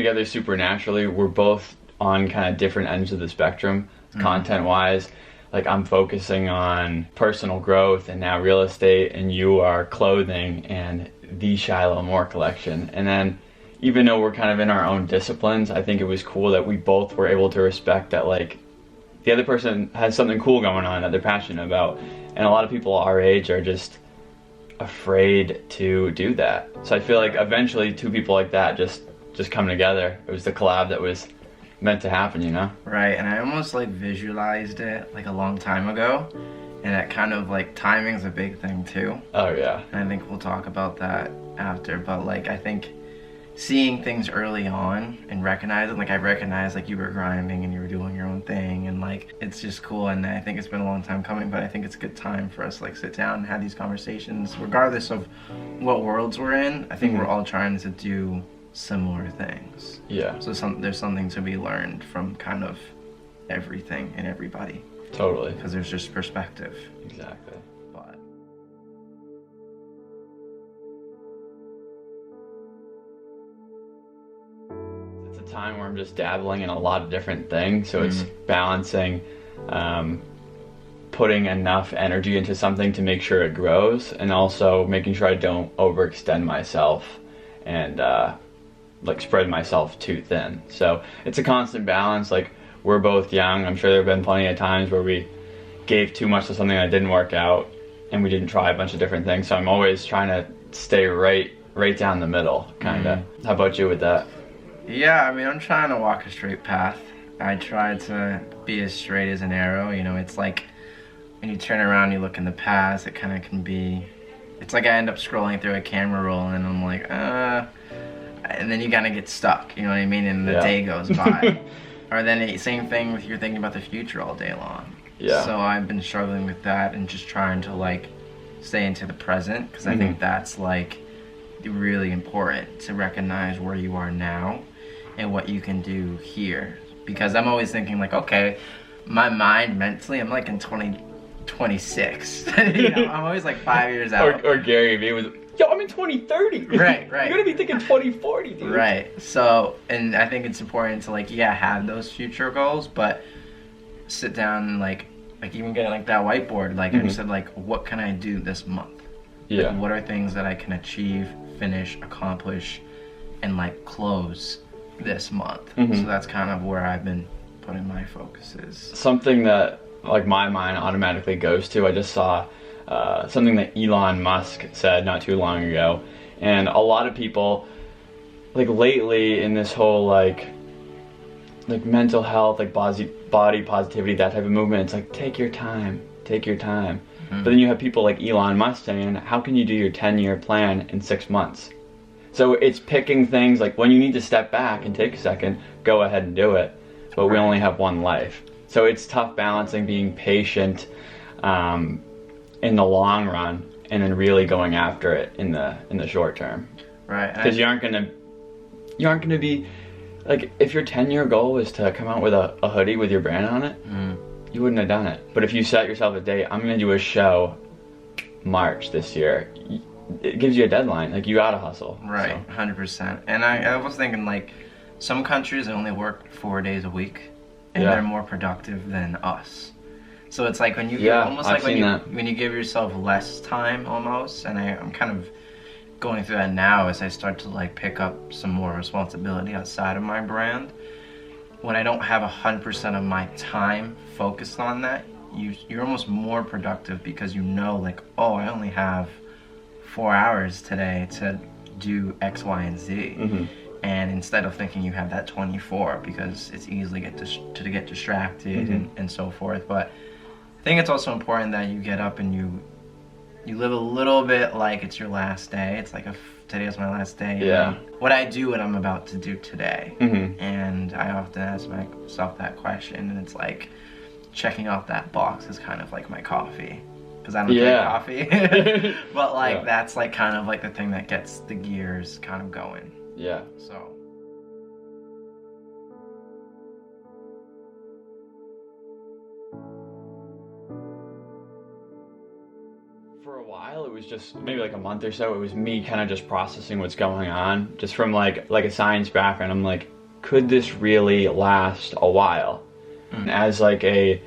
together supernaturally. We're both on kind of different ends of the spectrum, content-wise. Like, I'm focusing on personal growth and now real estate, and you are clothing and the Shiloh Moore collection. And then, even though we're kind of in our own disciplines, I think it was cool that we both were able to respect that, like, the other person has something cool going on that they're passionate about. And a lot of people our age are just afraid to do that. So I feel like eventually two people like that just come together. It was the collab that was meant to happen, you know? Right, and I almost like visualized it like a long time ago, and that kind of like timing's a big thing too. Oh yeah. And I think we'll talk about that after, but like I think seeing things early on and recognizing, like I recognized like you were grinding and you were doing your own thing, and like it's just cool. And I think it's been a long time coming, but I think it's a good time for us to like sit down and have these conversations regardless of what worlds we're in. I think we're all trying to do similar things. Yeah. So there's something to be learned from kind of everything and everybody. Totally. Because there's just perspective. Exactly. But it's a time where I'm just dabbling in a lot of different things, so it's balancing putting enough energy into something to make sure it grows, and also making sure I don't overextend myself and like spread myself too thin. So it's a constant balance. Like, we're both young. I'm sure there have been plenty of times where we gave too much to something that didn't work out, and we didn't try a bunch of different things. So I'm always trying to stay right down the middle, kind of. How about you with that? yeah, I mean, I'm trying to walk a straight path. I try to be as straight as an arrow. You know, it's like when you turn around, you look in the past, it kind of can be, it's like I end up scrolling through a camera roll and I'm like, and then you kind of get stuck, you know what I mean? And the day goes by. Or then same thing with you're thinking about the future all day long. Yeah. So I've been struggling with that and just trying to like stay into the present, because I think that's like really important to recognize where you are now and what you can do here. Because I'm always thinking like, okay, my mind mentally, I'm like in 2026. You know, I'm always like 5 years out. Or Gary Vee was, yo, I'm in 2030. Right. You're gonna be thinking 2040, dude. Right. So, and I think it's important to like, have those future goals, but sit down and like even get like that whiteboard. Like I said, like, what can I do this month? Yeah. Like, what are things that I can achieve, finish, accomplish, and like close this month? So that's kind of where I've been putting my focuses. Something that like my mind automatically goes to, I just saw something that Elon Musk said not too long ago, and a lot of people like lately in this whole like mental health, like body positivity, that type of movement, it's like take your time. But then you have people like Elon Musk saying, how can you do your 10-year plan in 6 months? So it's picking things like when you need to step back and take a second, go ahead and do it. But we only have one life. So it's tough balancing being patient in the long run and then really going after it in the short term. Right. Because you aren't gonna be like, if your 10-year goal was to come out with a hoodie with your brand on it, you wouldn't have done it. But if you set yourself a date, I'm gonna do a show March this year, it gives you a deadline. Like, you gotta hustle. Right, so. 100%. And I was thinking, like, some countries only work 4 days a week, and they're more productive than us. So it's like when you almost like when you give yourself less time almost, and I'm kind of going through that now as I start to like pick up some more responsibility outside of my brand. When I don't have 100% of my time focused on that, you're almost more productive, because you know, like, oh, I only have 4 hours today to do X, Y, and Z. And instead of thinking you have that 24, because it's easily to get distracted and so forth. But I think it's also important that you get up and you live a little bit like it's your last day. It's like, today is my last day. Yeah. What I do, what I'm about to do today. And I often ask myself that question, and it's like checking off that box is kind of like my coffee. Because I don't drink coffee. But like that's like kind of like the thing that gets the gears kind of going. Yeah. So. For a while, it was just maybe like a month or so, it was me kind of just processing what's going on. Just from like a science background, I'm like, could this really last a while? And as like a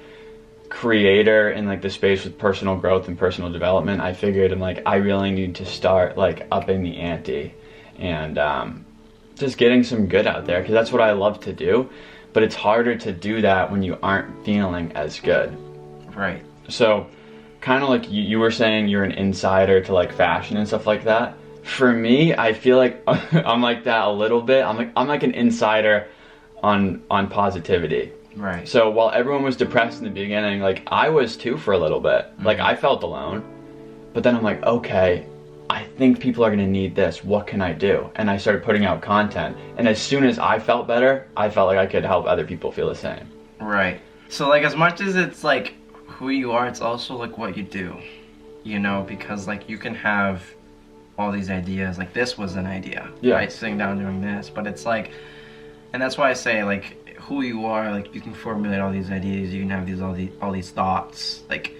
creator in like the space with personal growth and personal development, I figured I'm like, I really need to start like upping the ante and just getting some good out there, because that's what I love to do. But it's harder to do that when you aren't feeling as good. Right. So kind of like you were saying you're an insider to like fashion and stuff like that. For me, I feel like I'm like that a little bit. I'm like an insider on positivity. Right. So while everyone was depressed in the beginning, like I was too for a little bit. Like I felt alone. But then I'm like, okay, I think people are going to need this. What can I do? And I started putting out content. And as soon as I felt better, I felt like I could help other people feel the same. Right. So like as much as it's like who you are, it's also like what you do. You know, because like you can have all these ideas. Like this was an idea. Yeah. Right? Sitting down doing this. But it's like, and that's why I say like who you are, like you can formulate all these ideas, you can have all these thoughts, like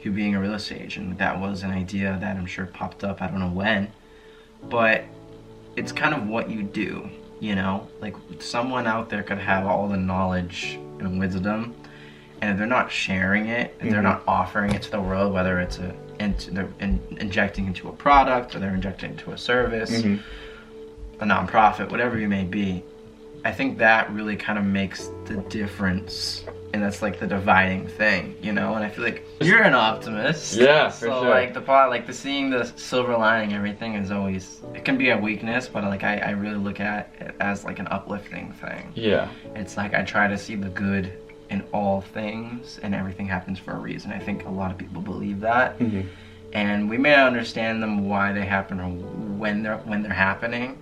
you being a real estate agent, that was an idea that I'm sure popped up, I don't know when, but it's kind of what you do, you know, like someone out there could have all the knowledge and wisdom, and if they're not sharing it, and they're not offering it to the world, whether it's they're injecting into a product, or they're injecting into a service, a nonprofit, whatever you may be, I think that really kind of makes the difference, and that's like the dividing thing, you know. And I feel like you're an optimist. Yeah, for so sure. like the seeing the silver lining, everything is always, it can be a weakness, but like I really look at it as like an uplifting thing. Yeah. It's like I try to see the good in all things, and everything happens for a reason. I think a lot of people believe that, and we may not understand them why they happen or when they're happening,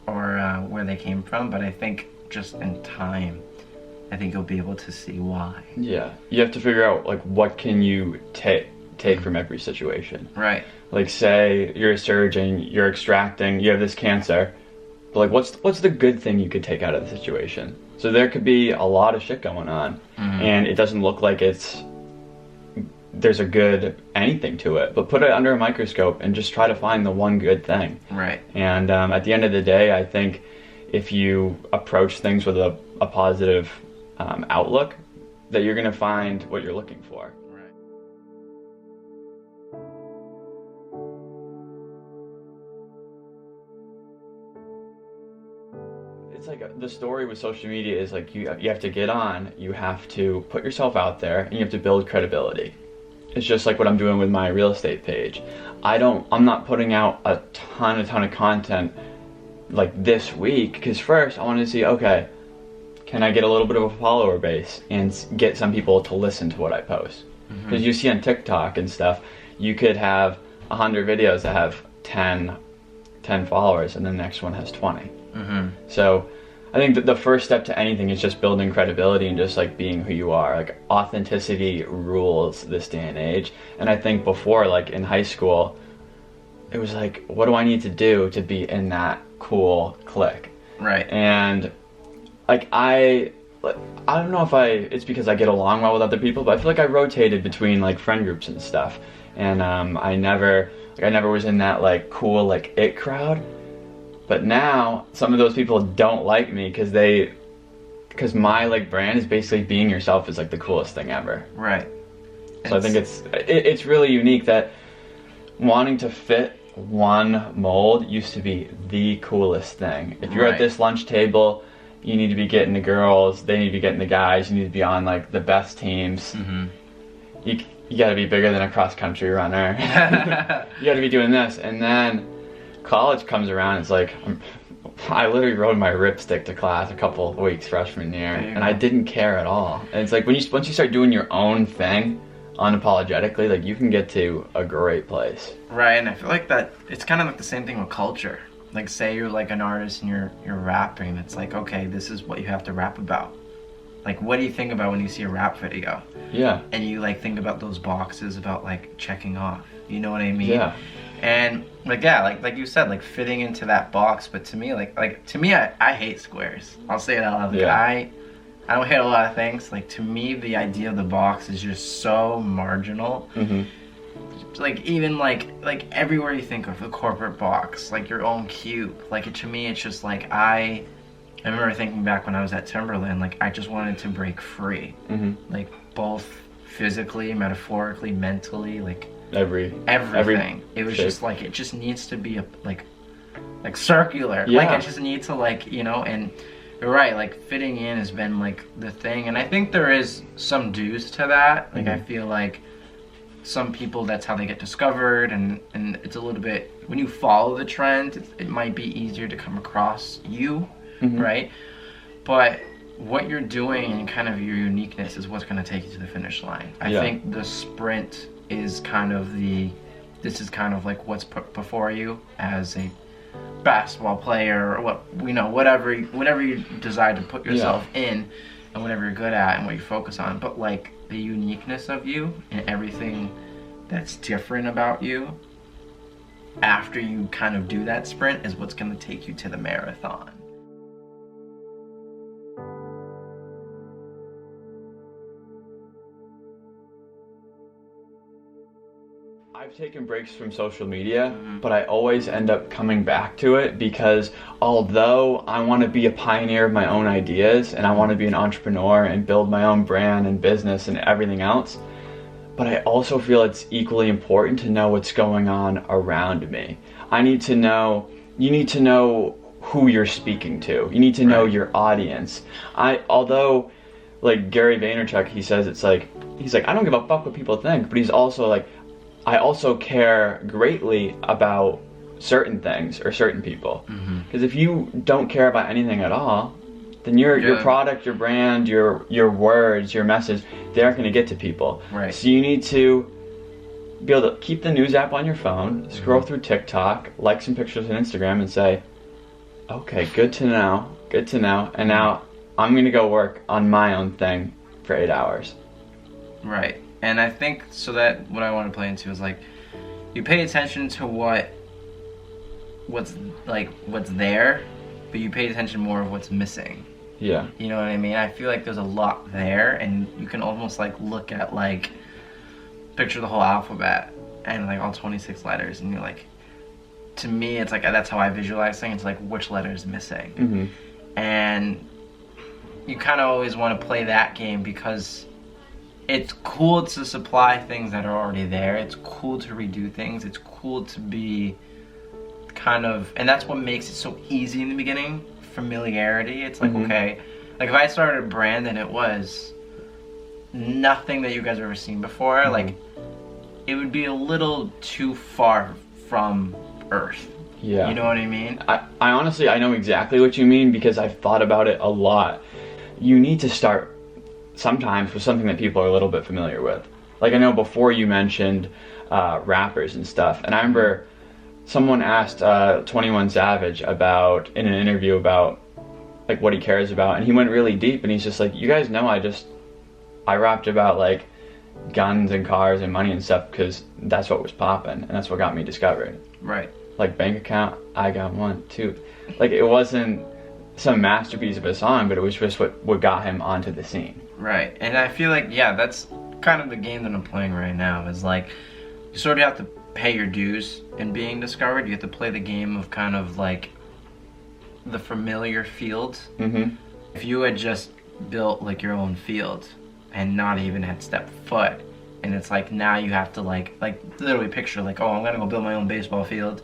or where they came from, but I think just in time, I think you'll be able to see why. Yeah, you have to figure out like what can you take from every situation. Right. Like say you're a surgeon, you're extracting, you have this cancer, but like what's the good thing you could take out of the situation? So there could be a lot of shit going on, and it doesn't look like there's a good anything to it, but put it under a microscope and just try to find the one good thing. Right. And at the end of the day, I think if you approach things with a positive outlook, that you're going to find what you're looking for. Right. It's like the story with social media is like you have to get on, you have to put yourself out there, and you have to build credibility. It's just like what I'm doing with my real estate page. I'm not putting out a ton of content like this week, because first I wanted to see, okay, can I get a little bit of a follower base and get some people to listen to what I post? Because you see on TikTok and stuff, you could have 100 videos that have 10 followers, and the next one has 20. So I think that the first step to anything is just building credibility and just like being who you are. Like authenticity rules this day and age. And I think before, like in high school, it was like, what do I need to do to be in that cool clique? Right. And like I don't know if it's because I get along well with other people, but I feel like I rotated between like friend groups and stuff. And I never was in that like cool like it crowd. But now some of those people don't like me because my like brand is basically being yourself is like the coolest thing ever. Right. So I think it's really unique that wanting to fit one mold used to be the coolest thing. If you're at this lunch table, you need to be getting the girls, they need to be getting the guys, you need to be on like the best teams. You got to be bigger than a cross country runner. You got to be doing this, and then college comes around, it's like I literally rode my ripstick to class a couple of weeks freshman year, and I didn't care at all. And it's like once you start doing your own thing unapologetically, like you can get to a great place. Right. And I feel like that it's kind of like the same thing with culture. Like say you're like an artist and you're rapping, it's like, okay, this is what you have to rap about. Like what do you think about when you see a rap video? Yeah. And you like think about those boxes about like checking off, you know what I mean? Yeah. And like yeah, like you said, like fitting into that box. But to me, I hate squares. I'll say it out loud. Like, I don't hate a lot of things. Like to me, the idea of the box is just so marginal. Like even like everywhere you think of the corporate box, like your own cube. Like to me, it's just like I I remember thinking back when I was at Timberland, like I just wanted to break free, like both physically, metaphorically, mentally, like everything. It was just like, it just needs to be like circular. Like I just need to, like, you know, and you're right, like fitting in has been like the thing, and I think there is some dues to that. Like I feel like some people, that's how they get discovered, and it's a little bit, when you follow the trend, it might be easier to come across you, right? But what you're doing and kind of your uniqueness is what's going to take you to the finish line. I think the sprint is kind of this is kind of like what's put before you as a basketball player, or what, you know, whatever you decide to put yourself in, and whatever you're good at and what you focus on. But like the uniqueness of you and everything that's different about you after you kind of do that sprint is what's going to take you to the marathon. I've taken breaks from social media, but I always end up coming back to it, because although I want to be a pioneer of my own ideas and I want to be an entrepreneur and build my own brand and business and everything else, but I also feel it's equally important to know what's going on around me. You need to know who you're speaking to. You need to know your audience. Although like Gary Vaynerchuk, he says he's like, I don't give a fuck what people think, but he's also like, I also care greatly about certain things or certain people. Because if you don't care about anything at all, then your product, your brand, your words, your message, they aren't going to get to people. Right. So you need to be able to keep the news app on your phone, scroll through TikTok, like some pictures on Instagram, and say, okay, good to know, and now I'm going to go work on my own thing for 8 hours. Right. And I think, so that what I want to play into is like, you pay attention to what's there, but you pay attention more of what's missing. Yeah. You know what I mean? I feel like there's a lot there, and you can almost like look at, like, picture the whole alphabet and like all 26 letters, and you're like, to me it's like, that's how I visualize things. It's like, which letter is missing? And you kind of always want to play that game, because it's cool to supply things that are already there. It's cool to redo things. It's cool to be kind of, and that's what makes it so easy in the beginning, familiarity. It's like, okay, like if I started a brand and it was nothing that you guys have ever seen before, like it would be a little too far from Earth. Yeah. You know what I mean? I honestly, I know exactly what you mean, because I've thought about it a lot. You need to start sometimes with something that people are a little bit familiar with. Like I know before you mentioned rappers and stuff, and I remember someone asked 21 Savage about, in an interview, about like what he cares about, and he went really deep, and he's just like, you guys know I rapped about like guns and cars and money and stuff because that's what was popping and that's what got me discovered. Right. Like bank account, I got one too. Like it wasn't some masterpiece of a song, but it was just what got him onto the scene. Right. And I feel like, yeah, that's kind of the game that I'm playing right now, is like, you sort of have to pay your dues in being discovered. You have to play the game of kind of like the familiar field. If you had just built like your own field and not even had stepped foot, and it's like now you have to like literally picture like, oh, I'm gonna go build my own baseball field,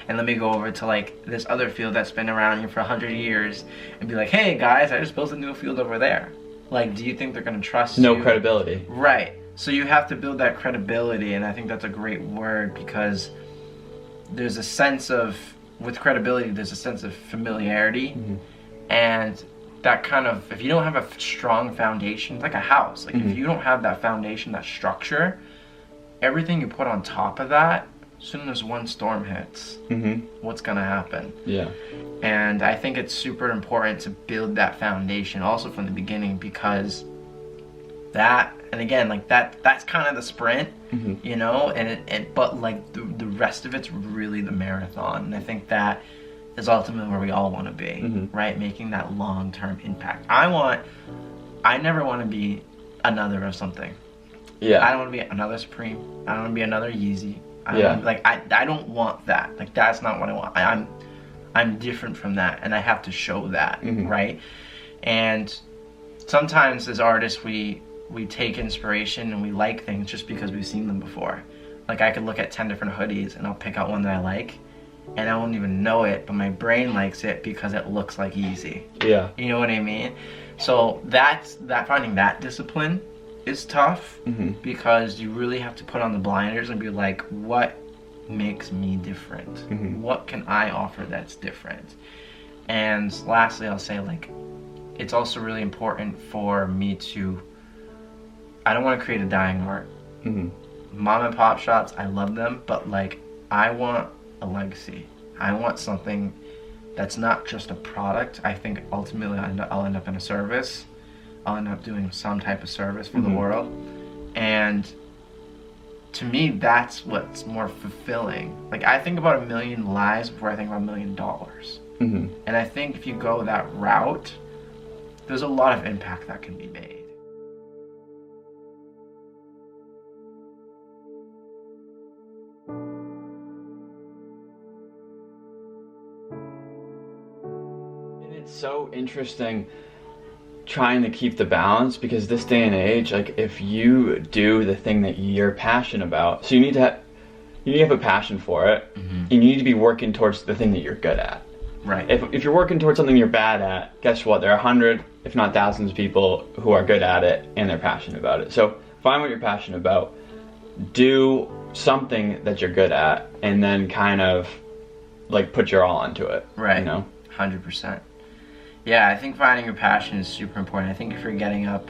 and let me go over to like this other field that's been around here for 100 years and be like, hey guys, I just built a new field over there. Like, do you think they're gonna trust you? No credibility. Right. So you have to build that credibility, and I think that's a great word, because there's a sense of, with credibility, there's a sense of familiarity, and that kind of, if you don't have a strong foundation, like a house, like if you don't have that foundation, that structure, everything you put on top of that, as soon as one storm hits, what's gonna happen? Yeah. And I think it's super important to build that foundation also from the beginning, because that, and again, like that's kind of the sprint, you know, but like the rest of it's really the marathon. And I think that is ultimately where we all want to be, right? Making that long-term impact. I never want to be another of something. Yeah. I don't want to be another Supreme. I don't want to be another Yeezy. I don't want to, like, I don't want that. Like, that's not what I want. I'm different from that, and I have to show that, right? And sometimes as artists, we take inspiration and we like things just because we've seen them before. Like I could look at 10 different hoodies and I'll pick out one that I like, and I won't even know it, but my brain likes it because it looks like easy. Yeah. You know what I mean? So that finding that discipline is tough, because you really have to put on the blinders and be like, what makes me different? What can I offer that's different? And lastly, I'll say, like, it's also really important for me to, I don't want to create a dying art. Mom and pop shops, I love them, but like, I want a legacy. I want something that's not just a product. I think ultimately I'll end up in a service. I'll end up doing some type of service for the world. And to me, that's what's more fulfilling. Like, I think about 1 million lives before I think about $1 million. And I think if you go that route, there's a lot of impact that can be made. It's so interesting trying to keep the balance, because this day and age, like, if you do the thing that you're passionate about, so you need to have a passion for it, and you need to be working towards the thing that you're good at. Right. If you're working towards something you're bad at, guess what? There are 100, if not thousands of people who are good at it and they're passionate about it. So find what you're passionate about, do something that you're good at, and then kind of like put your all into it. Right. You know? 100%. Yeah, I think finding your passion is super important. I think if you're getting up,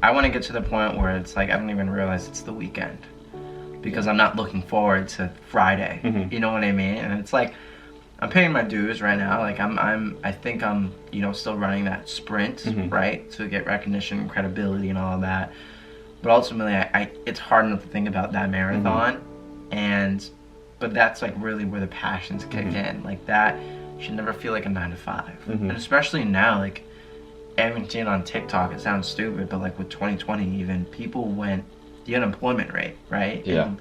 I want to get to the point where it's like I don't even realize it's the weekend, because I'm not looking forward to Friday. You know what I mean? And it's like I'm paying my dues right now. Like I think I'm still running that sprint, right, to get recognition and credibility and all of that. But ultimately, it's hard enough to think about that marathon, but that's like really where the passions kick in. Like that should never feel like a 9 to 5, and especially now, like everyone's seeing on TikTok. It sounds stupid, but like with 2020, even people went the unemployment rate, right? Yeah. And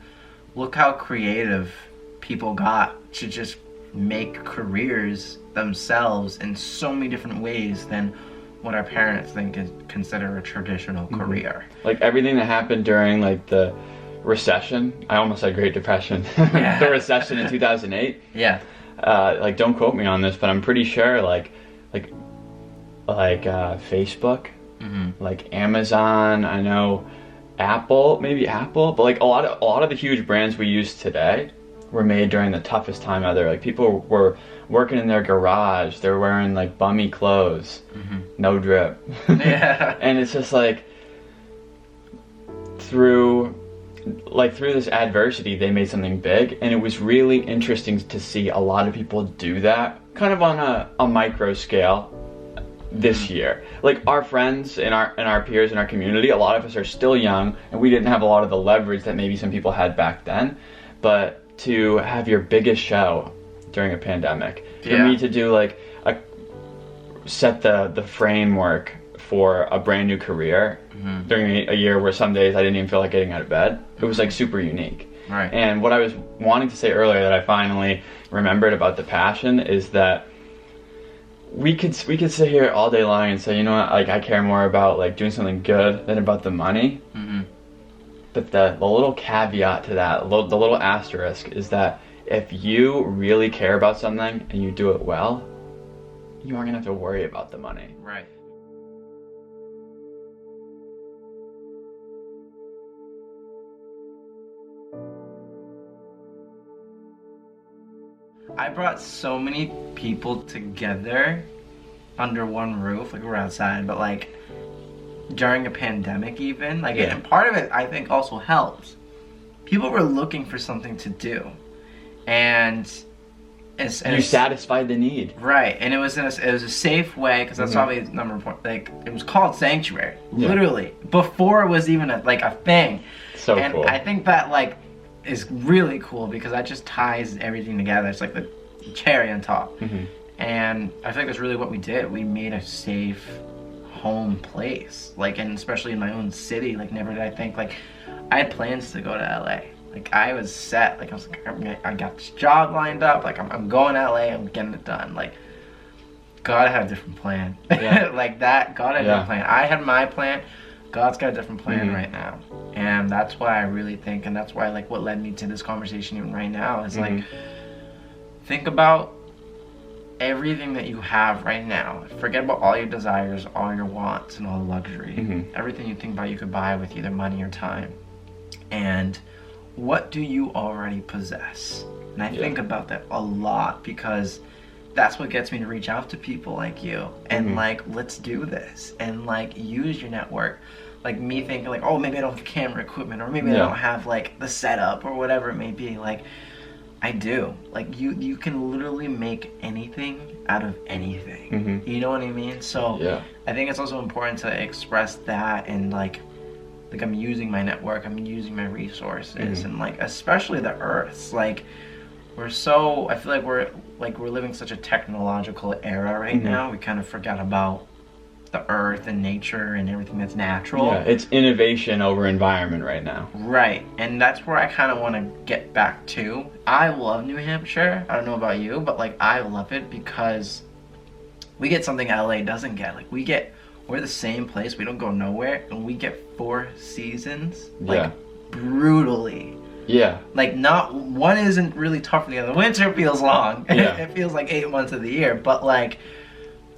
look how creative people got to just make careers themselves in so many different ways than what our parents think is consider a traditional career. Like everything that happened during like the recession, I almost said Great Depression, the recession in 2008. Yeah. Like, don't quote me on this, but I'm pretty sure like Facebook, like Amazon, I know Apple, but like a lot of the huge brands we use today were made during the toughest time ever. Like people were working in their garage, they're wearing like bummy clothes, no drip. Yeah. And it's just like through this adversity, they made something big, and it was really interesting to see a lot of people do that kind of on a micro scale this year. Like our friends and our peers in our community, a lot of us are still young, and we didn't have a lot of the leverage that maybe some people had back then. But to have your biggest show during a pandemic, for me to do like set the framework for a brand new career during a year where some days I didn't even feel like getting out of bed. It was like super unique. Right. And what I was wanting to say earlier that I finally remembered about the passion is that we could sit here all day long and say, you know what, like I care more about like doing something good than about the money. But the little caveat to that, the little asterisk, is that if you really care about something and you do it well, you aren't gonna have to worry about the money. Right. I brought so many people together under one roof. Like, we're outside, but like during a pandemic even, like, and part of it I think also helped. People were looking for something to do, and you satisfied the need, right? And it was it was a safe way, because that's probably the number one. Like, it was called Sanctuary, literally before it was even a thing. So and cool. I think that like is really cool, because that just ties everything together. It's like the cherry on top. And I think that's really what we did. We made a safe home place, like, and especially in my own city. Like, never did I think, like, I had plans to go to LA. Like I was set. Like I was like, I got this job lined up. Like I'm going to LA. I'm getting it done. Like God had a different plan. Yeah. Like that. God had a different plan. I had my plan. God's got a different plan right now. And that's why I really think, and that's why like what led me to this conversation even right now is like, think about everything that you have right now. Forget about all your desires, all your wants, and all the luxury. Everything you think about you could buy with either money or time. And what do you already possess? And I think about that a lot because that's what gets me to reach out to people like you and like, let's do this and like use your network. Like me thinking like, oh, maybe I don't have camera equipment or maybe I don't have like the setup or whatever it may be. Like I do. Like you can literally make anything out of anything. You know what I mean? So I think it's also important to express that and like I'm using my network, I'm using my resources and like especially the earths. Like I feel like we're living such a technological era right now. We kind of forgot about the earth and nature and everything that's natural. Yeah, it's innovation over environment right now. Right, and that's where I kind of want to get back to. I love New Hampshire. I don't know about you, but like I love it because we get something LA doesn't get. Like we're the same place. We don't go nowhere, and we get 4 seasons. Like brutally. Yeah. Like not one isn't really tough than the other. Winter feels long. It feels like 8 months of the year, but like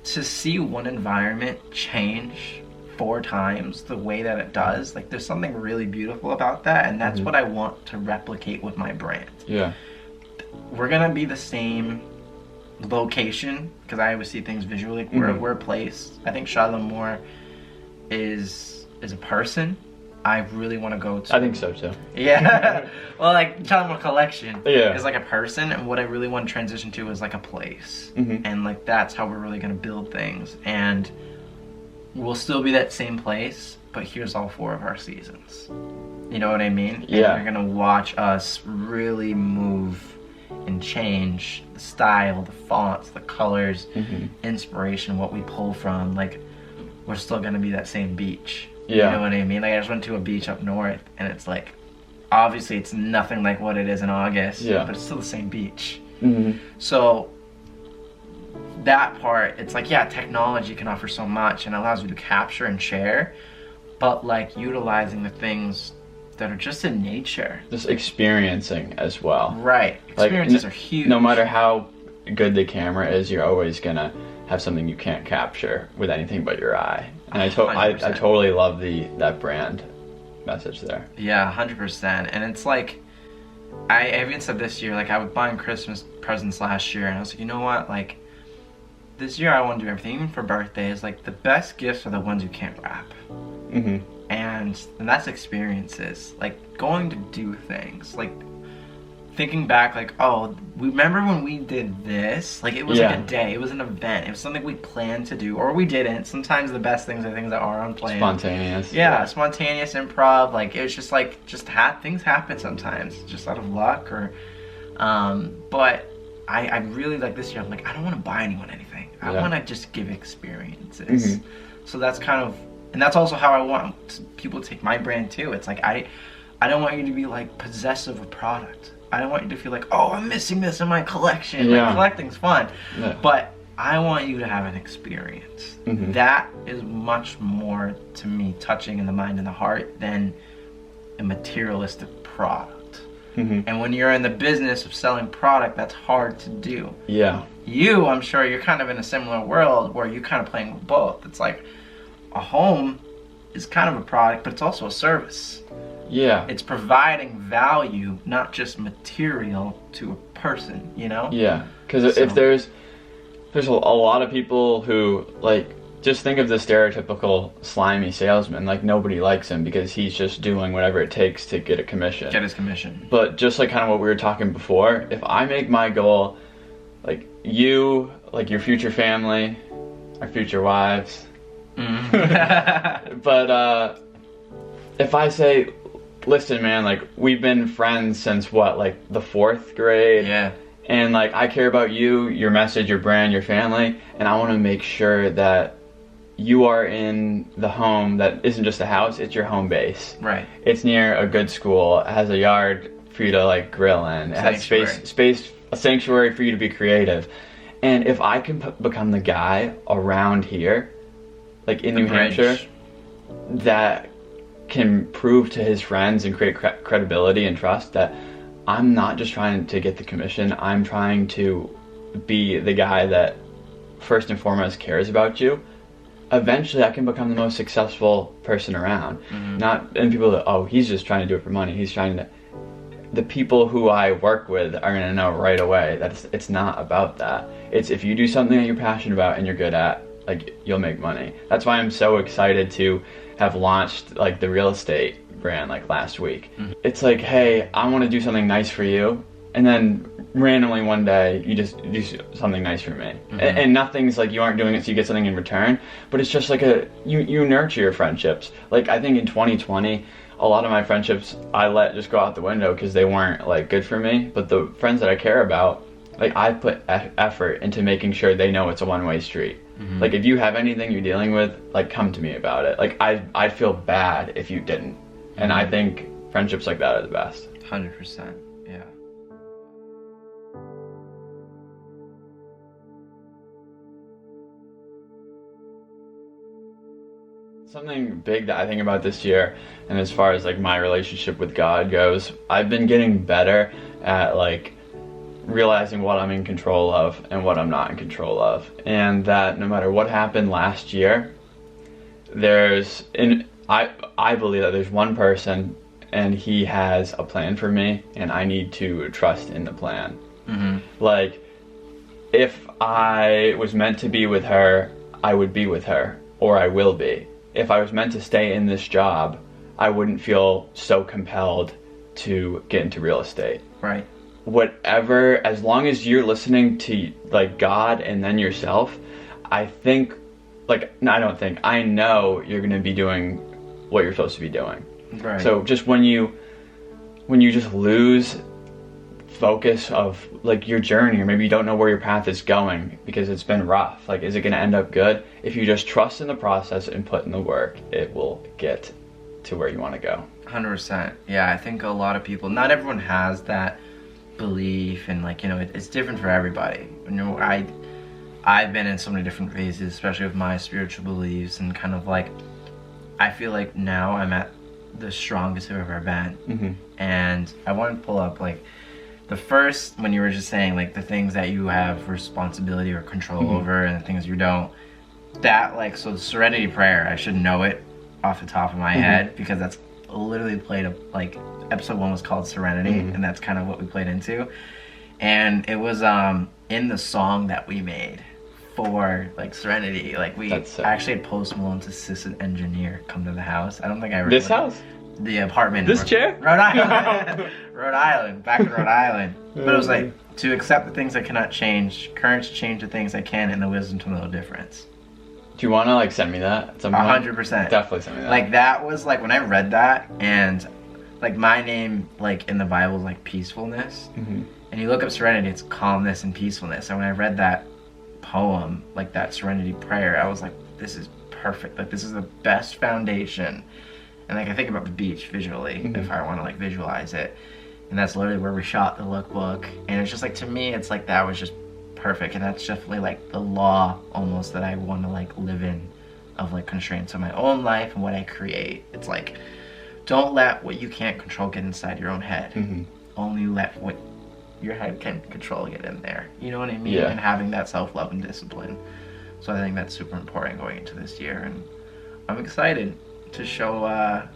to see one environment change 4 times the way that it does, like there's something really beautiful about that, and that's what I want to replicate with my brand. Yeah. We're gonna be the same location because I always see things visually. We're a place. I think Shiloh Moore is a person I really want to go to. I think so too. Yeah. Well, like Shiloh Moore collection is like a person, and what I really want to transition to is like a place. And like that's how we're really gonna build things. And we'll still be that same place, but here's all 4 of our seasons. You know what I mean? Yeah. And you're gonna watch us really move and change the style, the fonts, the colors, inspiration, what we pull from. Like we're still gonna be that same beach. Yeah. You know what I mean? Like I just went to a beach up north and it's like, obviously it's nothing like what it is in August, but it's still the same beach. So that part, it's like, technology can offer so much and allows you to capture and share, but like utilizing the things that are just in nature. Just experiencing as well. Right. Experiences are huge. No matter how good the camera is, you're always gonna have something you can't capture with anything but your eye. And I totally love that brand message there. Yeah, 100%. And it's like, I even said this year, like I was buying Christmas presents last year, and I was like, you know what, like this year I want to do everything, even for birthdays. Like the best gifts are the ones you can't wrap. And that's experiences, like going to do things, like thinking back, like, oh, remember when we did this? Like it was like a day, it was an event, it was something we planned to do, or we didn't. Sometimes the best things are things that are unplanned. Spontaneous. Spontaneous improv. Like it was just like, things happen sometimes, just out of luck or, but I really like this year, I'm like, I don't want to buy anyone anything. I want to just give experiences. So that's kind of, and that's also how I want people to take my brand too. It's like, I don't want you to be like possessive of product. I don't want you to feel like, oh, I'm missing this in my collection. Like collecting's fun. But I want you to have an experience. That is much more, to me, touching in the mind and the heart than a materialistic product. And when you're in the business of selling product, that's hard to do. You, I'm sure you're kind of in a similar world where you're kind of playing with both. It's like a home is kind of a product, but it's also a service. It's providing value, not just material, to a person, you know? Because if there's a lot of people who, like, just think of the stereotypical slimy salesman. Like, nobody likes him because he's just doing whatever it takes to get a commission. Get his commission. But just like kind of what we were talking before, if I make my goal, like you, like your future family, our future wives, but if I say, listen, man, like we've been friends since what, like the 4th grade? And like I care about you, your message, your brand, your family, and I want to make sure that you are in the home that isn't just a house, it's your home base. It's near a good school, it has a yard for you to like grill in. It has space, a sanctuary for you to be creative. And if I can become the guy around here, like in New Hampshire, that can prove to his friends and create credibility and trust that I'm not just trying to get the commission, I'm trying to be the guy that first and foremost cares about you, eventually I can become the most successful person around. And people that, oh, he's just trying to do it for money. He's trying to. The people who I work with are gonna know right away that it's not about that. It's if you do something that you're passionate about and you're good at, like, you'll make money. That's why I'm so excited to have launched like the real estate brand like last week. It's like, hey, I want to do something nice for you, and then randomly one day you just do something nice for me. And nothing's like, you aren't doing it so you get something in return, but it's just like you nurture your friendships. Like, I think in 2020 a lot of my friendships I let just go out the window because they weren't like good for me, but the friends that I care about, like, I put effort into making sure they know it's a one-way street. Like, if you have anything you're dealing with, like, come to me about it. Like, I'd feel bad if you didn't. And I think friendships like that are the best. 100%. Yeah. Something big that I think about this year, and as far as like my relationship with God goes, I've been getting better at like realizing what I'm in control of and what I'm not in control of, and that no matter what happened last year, I believe that there's one person and he has a plan for me, and I need to trust in the plan. Like, if I was meant to be with her, I would be with her, or I will be. If I was meant to stay in this job, I wouldn't feel so compelled to get into real estate. Right. Whatever, as long as you're listening to like God and then yourself, I think, like, I don't think, I know you're going to be doing what you're supposed to be doing. Right. So just when you just lose focus of like your journey, or maybe you don't know where your path is going because it's been rough, like, is it going to end up good? If you just trust in the process and put in the work, it will get to where you want to go. 100%. Yeah, I think a lot of people, not everyone has that belief, and like, you know, it's different for everybody. You know, I've been in so many different phases, especially with my spiritual beliefs, and kind of like, I feel like now I'm at the strongest I've ever been. And I want to pull up like the first, when you were just saying like the things that you have responsibility or control over and the things you don't, that, like, so the serenity prayer, I should know it off the top of my head because that's literally played like episode 1 was called Serenity, and that's kind of what we played into, and it was in the song that we made for like Serenity, like we actually had Post Malone's assistant engineer come to the house. I don't think I ever house, the apartment, this chair, Rhode Island. Rhode Island, back in Rhode Island. But it was like, to accept the things that cannot change, courage to change the things that can, and the wisdom to know the difference. Do you want to like send me that at some point? 100%. Definitely send me that. Like, that was like, when I read that, and like my name, like in the Bible, is like peacefulness, and you look up serenity, it's calmness and peacefulness. And when I read that poem, like that serenity prayer, I was like, this is perfect. Like, this is the best foundation. And like, I think about the beach visually, if I want to like visualize it, and that's literally where we shot the lookbook. And it's just like, to me, it's like, that was just perfect. And that's definitely like the law almost that I want to like live in, of like constraints of my own life and what I create. It's like, don't let what you can't control get inside your own head. Only let what your head can control get in there. You know what I mean? Yeah. And having that self-love and discipline. So I think that's super important going into this year, and I'm excited to show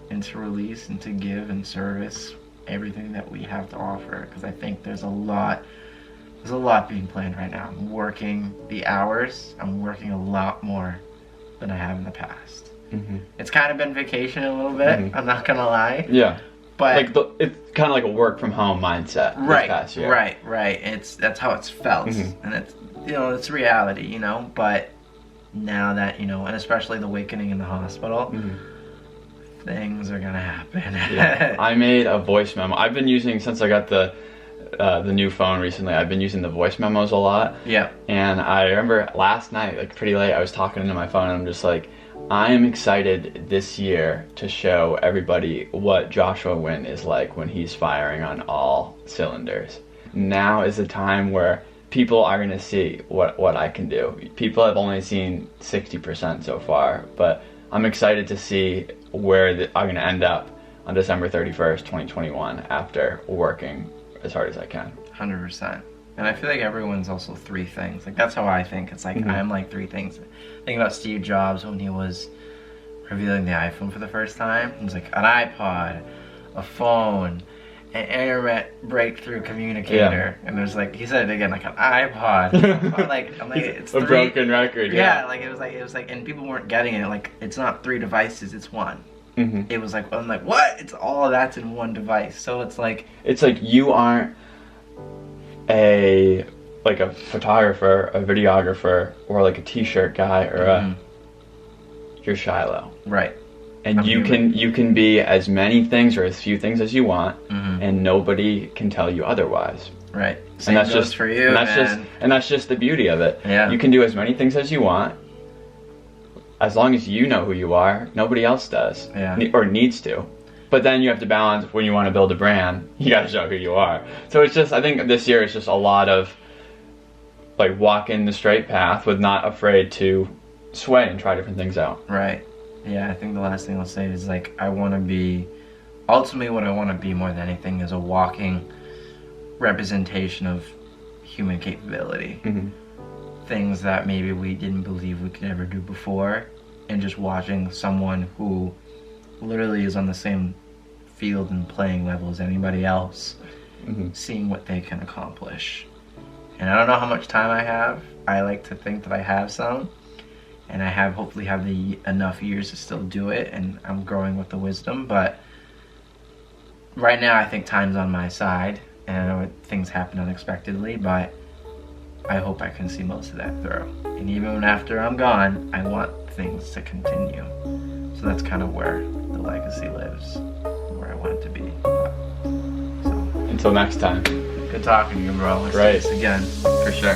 and to release and to give and service everything that we have to offer, because I think there's a lot being planned right now. I'm working the hours, I'm working a lot more than I have in the past. It's kind of been vacation a little bit, I'm not gonna lie. Yeah. But like it's kind of like a work from home mindset this past year. Right. That's how it's felt, and it's, you know, it's reality, you know. But now that, you know, and especially the awakening in the hospital, things are gonna happen. Yeah. I made a voice memo. I've been using, since I got the new phone recently, I've been using the voice memos a lot. Yeah. And I remember last night, like pretty late, I was talking into my phone, and I'm just like, I am excited this year to show everybody what Joshua WINN is like when he's firing on all cylinders. Now is the time where people are going to see what I can do. People have only seen 60% so far, but I'm excited to see where I'm going to end up on December 31st, 2021 after working as hard as I can. 100%. And I feel like everyone's also three things. Like, that's how I think. It's like, I'm like three things. Think about Steve Jobs when he was revealing the iPhone for the first time. He was like, an iPod, a phone, an internet breakthrough communicator. And there's like, he said it again, like an iPod. I'm like, it's a broken record. Yeah, like it was like, and people weren't getting it. Like, it's not three devices, it's one. It was like, I'm like, what? It's all that's in one device. So it's like you aren't a photographer, a videographer, or like a t-shirt guy, or you're Shiloh. Right. And you can be as many things or as few things as you want, and nobody can tell you otherwise. Right. Same and that's goes just for you. And that's just the beauty of it. Yeah. You can do as many things as you want, as long as you know who you are. Nobody else does, or needs to. But then you have to balance, when you want to build a brand, you got to show who you are. So it's just, I think this year is just a lot of like walking the straight path with not afraid to sway and try different things out. Right. Yeah, I think the last thing I'll say is like, I want to be, ultimately what I want to be more than anything is a walking representation of human capability. Things that maybe we didn't believe we could ever do before, and just watching someone who literally is on the same field and playing level as anybody else, seeing what they can accomplish. And I don't know how much time I have. I like to think that I have some, and I hopefully have enough years to still do it, and I'm growing with the wisdom. But right now I think time's on my side, and I know things happen unexpectedly, but I hope I can see most of that through. And even after I'm gone, I want things to continue. So that's kind of where the legacy lives, where I want it to be. Until next time. Good talking to you, bro. Let's do this again. For sure.